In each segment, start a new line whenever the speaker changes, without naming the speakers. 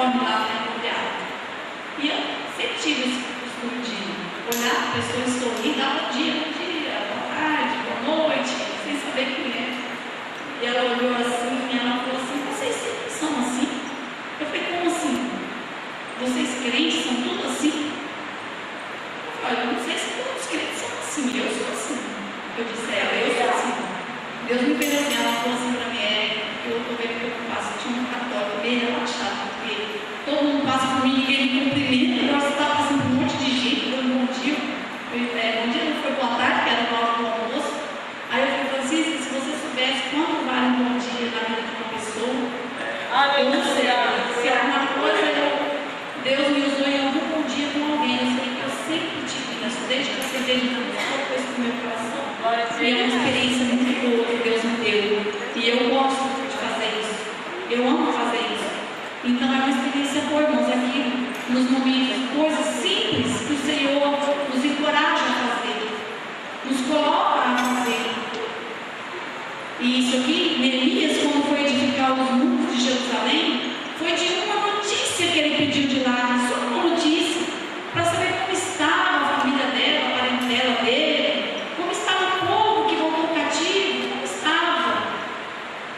uniforme lá na imobiliária. E eu sempre tive esse costume de olhar a pessoa e sorrir, dar bom dia, boa tarde, boa noite, sem saber quem é. E ela olhou assim e ela falou assim: vocês sempre são assim? Eu falei: como assim? Vocês crentes são tudo assim? Eu falei: eu não sei se todos os crentes são assim, eu sou assim. Eu disse a ela: eu sou assim. Deus me fez assim. Ela falou assim para mim: eu estou vendo que eu passo, eu tinha um católico bem relaxado, porque todo mundo passa por mim, ninguém me cumprimenta, agora você está passando por um monte de gente, dando bom dia. Bom dia não foi boa tarde, que era na hora do almoço. Aí eu falei: Francisco, se você soubesse quanto vale um bom dia na vida de uma pessoa, eu não sei, se alguma coisa Deus me usou em algum bom dia com alguém, eu sei que eu sempre tive isso, desde que eu aceitei Jesus, foi isso no meu coração. E é uma experiência muito boa que Deus me deu. E eu gosto de fazer isso. Eu amo fazer isso. Então é uma experiência boa, irmãos, aqui nos momentos, coisas simples que o Senhor nos encoraja a fazer, nos coloca a fazer. E isso aqui, Neemias, quando foi edificar os muros de Jerusalém, foi de uma notícia que ele pediu de lá, só uma notícia, para saber como estava a família dela, a parentela dele, como estava o povo que voltou cativo, como estava.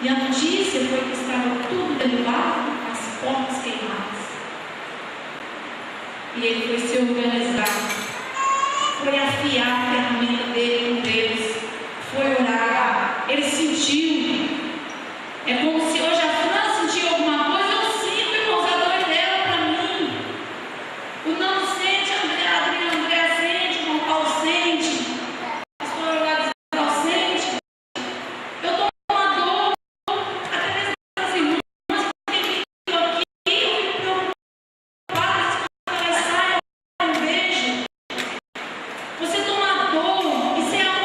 E a notícia foi que estava tudo derrubado, as portas queimadas. E ele foi se organizar, foi afiar a ferramenta dele com Deus, foi orar. Ele sentiu. É como se hoje a Fran sentiu alguma coisa. Eu sinto, irmãos, a dor dela para mim. O não sente, André sente, o irmão Paulo sente, a pastora Ladislau sente. Eu estou com uma dor, até mesmo as irmãs que têm vindo aqui, eu fico preocupada se elas saem, eu não vejo. Você toma dor, isso é algo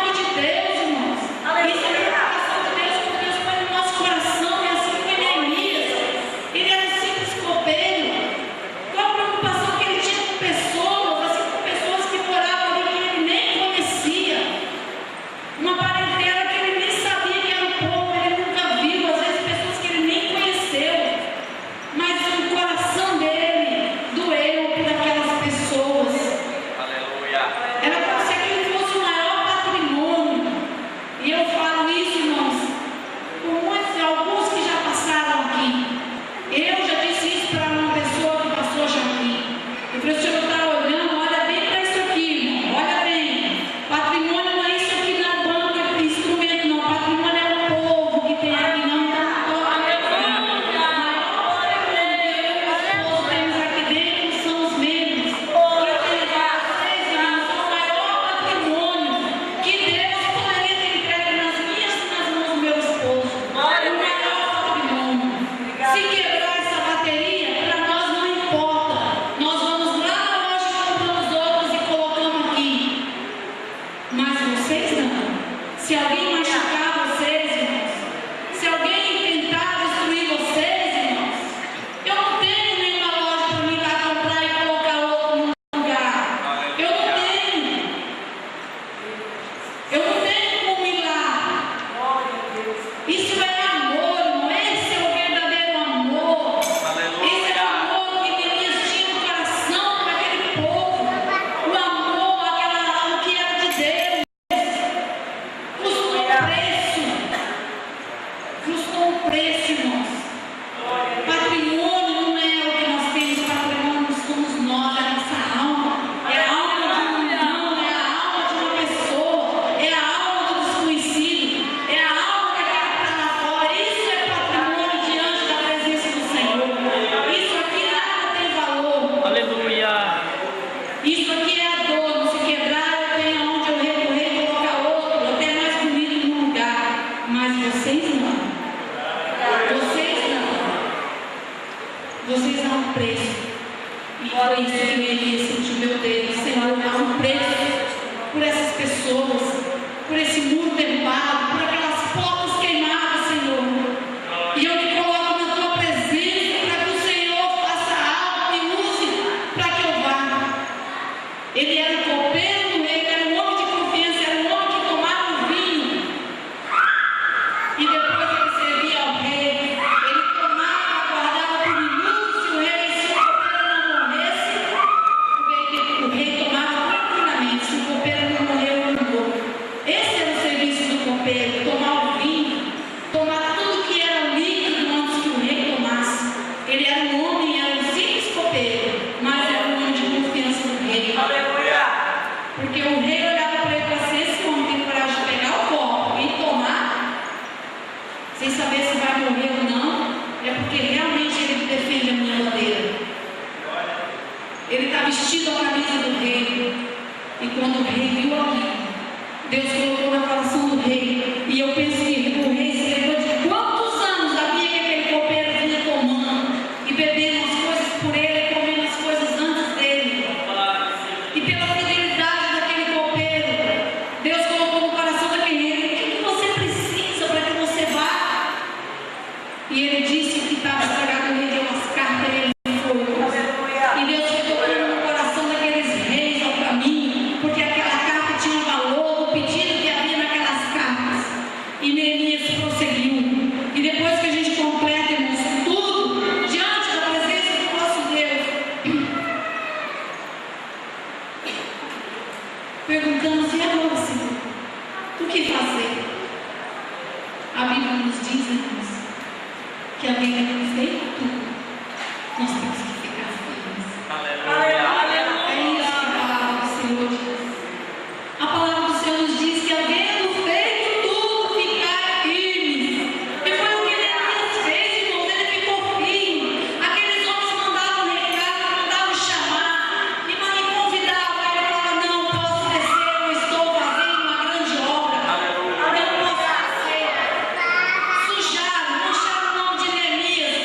copeiro, tomar o vinho, tomar tudo que era líquido antes que o rei tomasse. Ele era um homem, era um simples copeiro, mas era um homem de confiança no rei.
Aleluia.
Porque o rei olhava para ele e falava assim: esse homem tem coragem de pegar o copo e tomar, sem saber se vai morrer ou não, é porque realmente ele defende a minha bandeira. Ele está vestido a camisa do rei. E quando o rei viu aquilo, Deus colocou na coração do rei. E eu penso que o rei se lembrou de quantos anos havia que aquele copeiro vinha tomando e bebendo as coisas por ele e comendo as coisas antes dele. E pela fidelidade daquele copeiro, Deus colocou no coração daquele rei: o que você precisa para que você vá? E ele disse o que estava estragado. O rei deu as cartas e ele foi. E Deus foi tocando no coração daqueles reis ao caminho, porque aquela carta tinha valor do pedido que havia naquelas cartas. E Neemias prosseguiu. E depois que a gente completa, irmãos, tudo diante da presença do nosso Deus, perguntamos: e agora, Senhor? O que fazer? A Bíblia nos diz, irmãos, que alguém que tem feito tudo, nós temos que ficar firmes.
Aleluia.
É isso que a palavra do Senhor diz. A palavra do Senhor nos diz que havendo feito tudo, ficar firmes. E foi o que Neemias fez, irmãos. Ele ficou firme. Aqueles homens mandavam recado, mandavam chamar, e convidavam. Ele falava: não posso descer, eu estou fazendo uma grande obra. Não posso descer. Sujaram, mancharam o nome de Neemias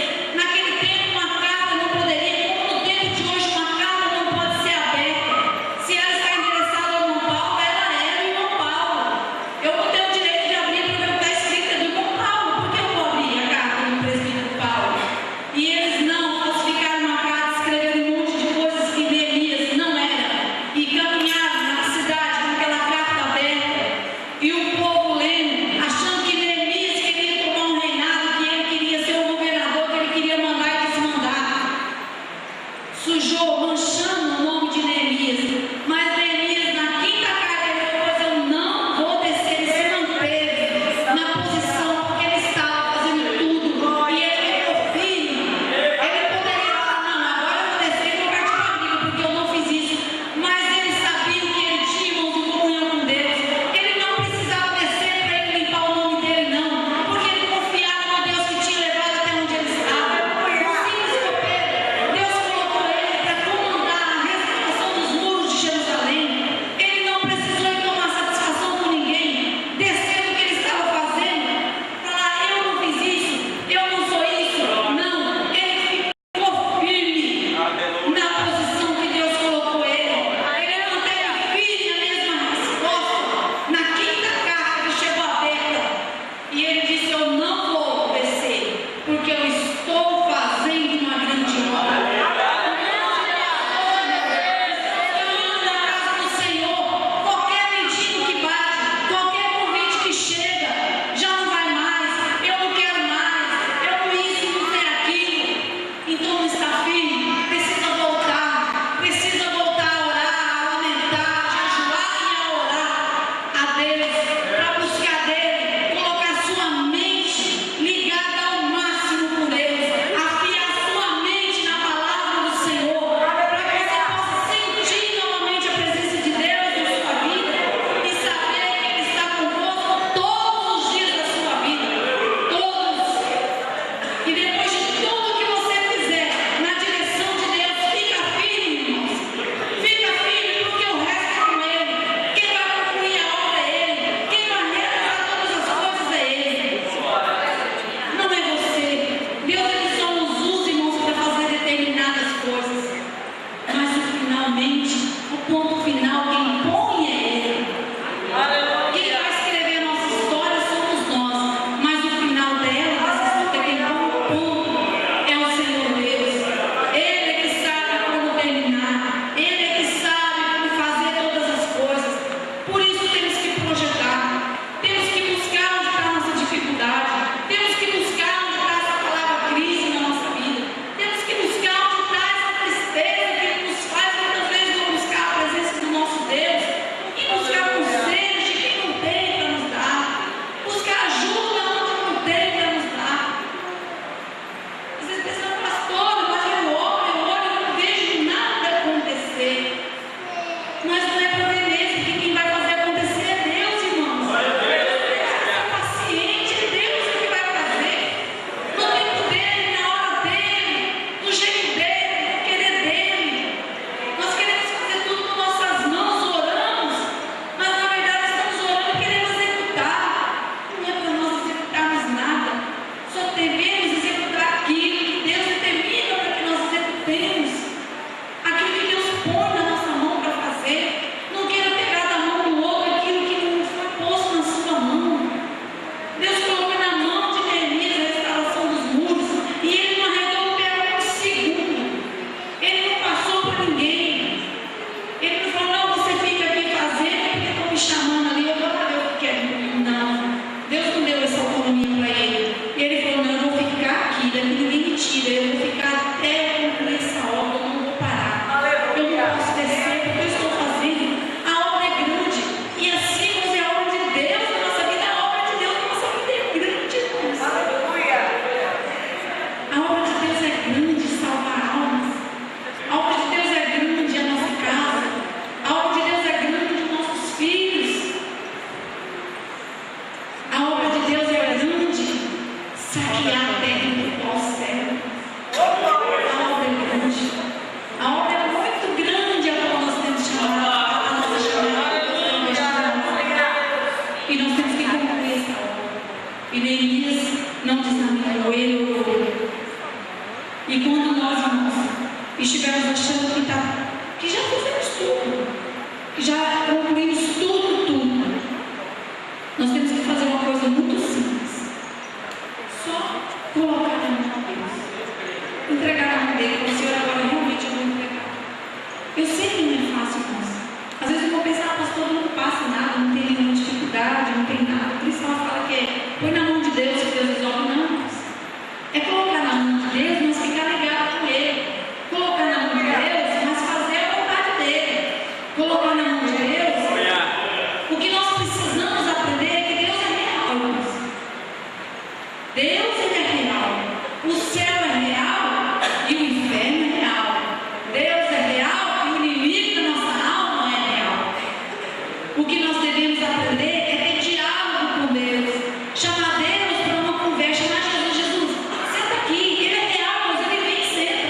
O que nós devemos aprender é ter diálogo com Deus. Chamar Deus para uma conversa. Chamar Jesus, Jesus, senta aqui. Ele é real, mas ele vem e senta.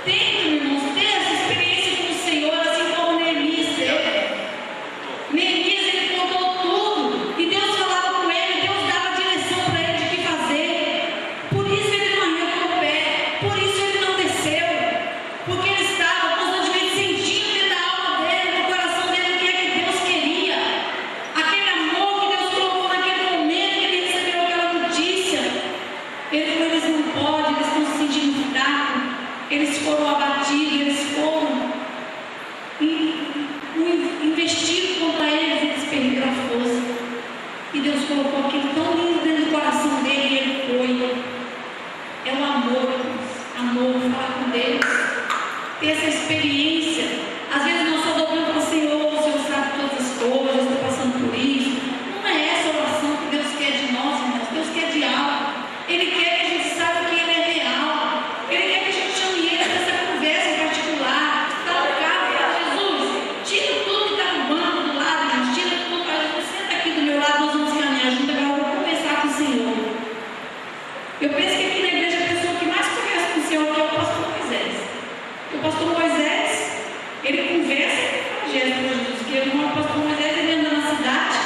Tenta, irmãos, ter essa experiência com o Senhor, assim como Neemias teve. Neemias, ele contou tudo. E Deus falava com ele, Deus dava direção para ele de que fazer. Por isso ele não arredou o pé. Por isso ele não desceu. Porque ele estava constantemente sentindo dentro da alma dele, no coração dele, o que é que Deus queria. Aquele amor que Deus colocou naquele momento que ele recebeu aquela notícia. Ele falou, eles não podem, eles estão se sentindo fracos. Eles foram abatidos, eles foram investidos contra eles perderam a força. E Deus colocou aquilo tão lindo dentro do coração dele e ele foi. É o amor, amor, falar com Deus, ter essa experiência. Às vezes nós só dobramos para o Senhor sabe todas as coisas, estou passando por isso. Não é essa a oração que Deus quer de nós, irmãos. Deus quer diálogo. Ele quer que a gente saiba que Ele é real. Ele quer que a gente chame Ele para essa conversa em particular. Está no carro, fala, Jesus, tira tudo que está no banco do lado, gente, tira tudo, fala, Jesus, senta aqui do meu lado, nós vamos caminhar junto, agora eu vou conversar com o Senhor. Eu penso que aqui na igreja a pessoa que mais conhece com o Senhor é o pastor Moisés. O pastor Moisés, ele conversa com Jesus, porque o pastor Moisés, ele anda na cidade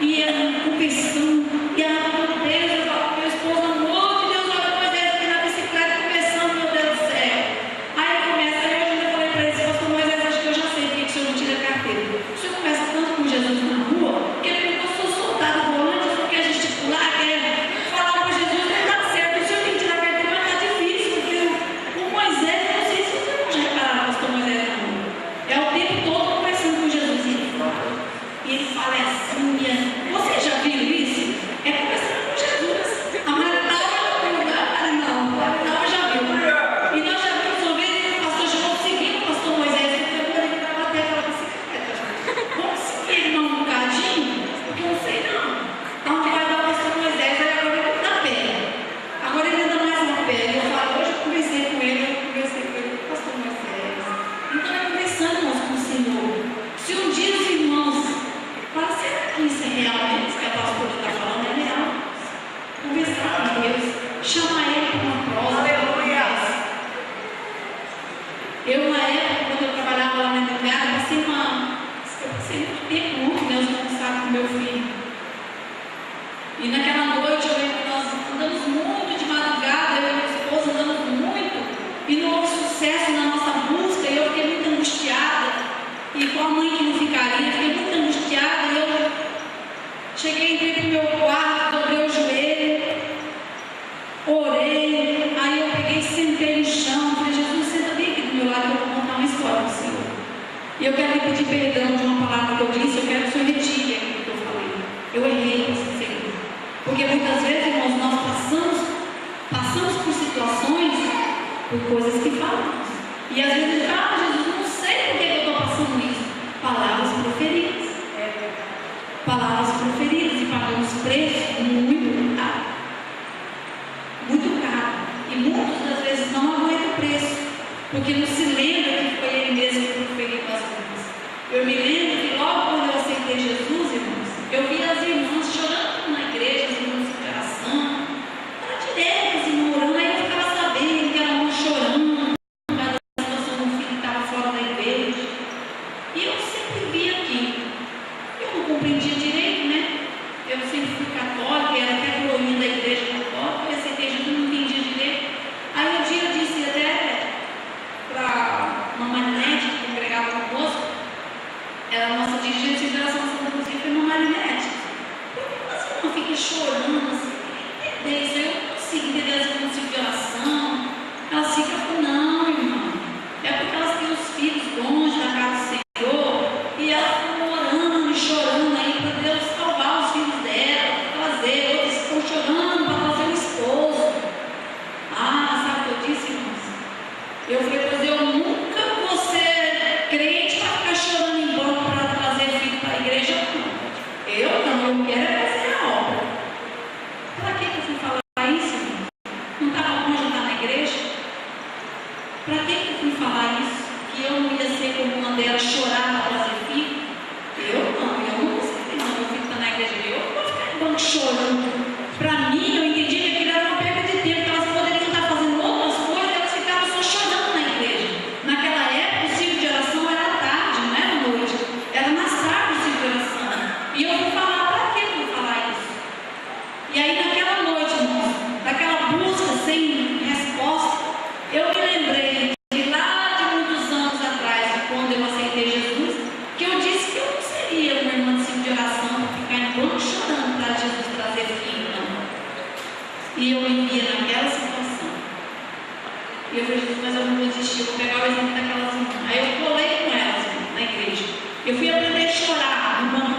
e anda conversando, e anda com Deus, eu falo com meu esposo, amor de Deus, olha o Moisés aqui na bicicleta conversando, meu Deus do céu. Aí ele começa, aí eu já falei para ele, pastor Moisés, acho que eu já sei porque o senhor não tira a carteira. O senhor conversa tanto com Jesus na rua, que ele perguntou se eu sou soldado volante, se eu quer gesticular, quer falar para Jesus, não dá certo, o senhor tem que tirar a carteira, mas está difícil, porque o Moisés, eu não sei se você não já repararam, pastor Moisés na rua. É o tempo todo conversando com Jesus e ele fala. E ele fala assim, você já viu isso? É conversando com Jesus. A Maritava não já viu. E nós já vimos uma vez o pastor chamou seguindo o pastor Moisés, porque ele estava até aquela bicicleta. Vamos seguir ele não um bocadinho? Porque eu não sei não. Então vai dar o pastor Moisés, aí agora ele está a pé. Agora ele anda mais a pé. E eu falo, hoje eu conversei com ele, pastor Moisés. Então é conversando com o Senhor. Se um dia os irmãos falam, será que isso é real mesmo? Isso que a pastora está falando é real? Conversar com Deus, chamar Ele para uma prosa. Aleluia! Eu, na época, quando eu trabalhava lá na Inglaterra, eu passei muito tempo, muito Deus não sabe, com meu filho. E naquela noite, eu lembro que nós andamos muito de madrugada, eu e minha esposa andamos muito, e não houve sucesso na nossa busca, e eu fiquei muito angustiada. E com a mãe que não ficaria, eu fiquei muito angustiada, e eu cheguei, entrei para o meu quarto, dobrei o joelho, orei, aí eu peguei e sentei no chão, falei, Jesus, senta bem aqui do meu lado, que eu vou contar uma história para o Senhor. E eu quero lhe pedir perdão de uma palavra que eu disse, eu quero que o Senhor retire aquilo que eu falei. Eu errei com sinceridade. Porque muitas vezes, irmãos, nós passamos por situações, por coisas que falamos. E às vezes, Jesus, não sei por que eu estou passando isso. Palavras proferidas. Palavras proferidas e pagamos preço muito caro. Muito caro. E muitas das vezes não aguenta o preço. Porque não se lembra que foi Ele mesmo que proferiu as coisas. Eu me lembro que logo quando eu aceitei Jesus, irmãos, eu vi as irmãs chorando na igreja, as irmãs de oração. Era direto, as irmãs orando, aí eu ficava sabendo que era uma chorando. Fora da igreja, e eu sempre vi aquilo. Eu não compreendia direito, né? Eu sempre fui católica, era até coroinha da igreja católica, eu aceitei Jesus, não entendia direito. Aí um dia eu disse até para uma Marinete que congregava conosco, era a nossa dirigente de oração Santa Luzia, foi uma Marinete. Por que você não fica chorando assim? Entender isso? Eu não consigo entender as irmãs de oração. Elas ficam, não, irmão. É porque elas têm os filhos longe da casa do Senhor e elas estão orando e chorando aí para Deus salvar os filhos dela, trazer, outros estão chorando para trazer um esposo. Ah, sabe o que eu disse, irmãos? Eu falei, pois eu nunca vou ser crente para ficar chorando em banco para trazer filho para a igreja, não. Eu quero fazer a obra. Para que eu fui falar isso, irmãos? de oração para ficar em banco chorando para Jesus trazer filho, não. E eu me via naquela situação. E eu falei, Jesus, mas eu não vou desistir, eu vou pegar o exemplo daquelas irmãs. Aí eu colei com elas na igreja. Eu fui aprender a chorar no banco